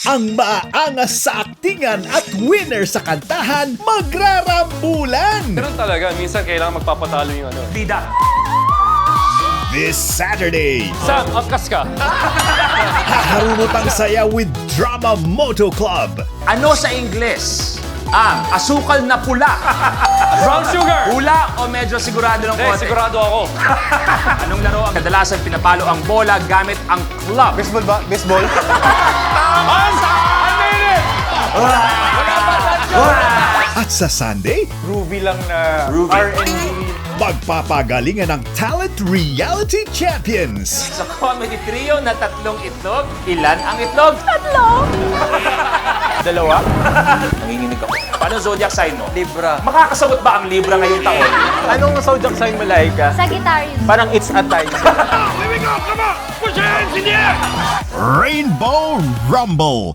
Ang maaangas sa aktingan at winner sa kantahan, magrarambulan! Ganun talaga, minsan kailangan magpapatalo yung ano. Bida. This Saturday, Sam, angkas ka! haharunot ang saya with Drama Moto Club. Ano sa Ingles ang asukal na pula? Brown sugar! Pula o medyo sigurado ng konti? Sigurado ako. Anong laro ang kadalasan pinapalo ang bola gamit ang club? Baseball ba? Baseball? At sa Sunday, Groovy lang na Groovy. R&B. magpapagalingan ng Talent Reality Champions. Sa comedy trio na tatlong itlog, ilan ang itlog? Dalawa? Nanginginig ako. Paano zodiac sign mo? Libra. Makakasagot ba ang Libra ngayong taon? Anong zodiac sign mo, Laika? Sagittarius. Parang it's a time. Rainbow Rumble!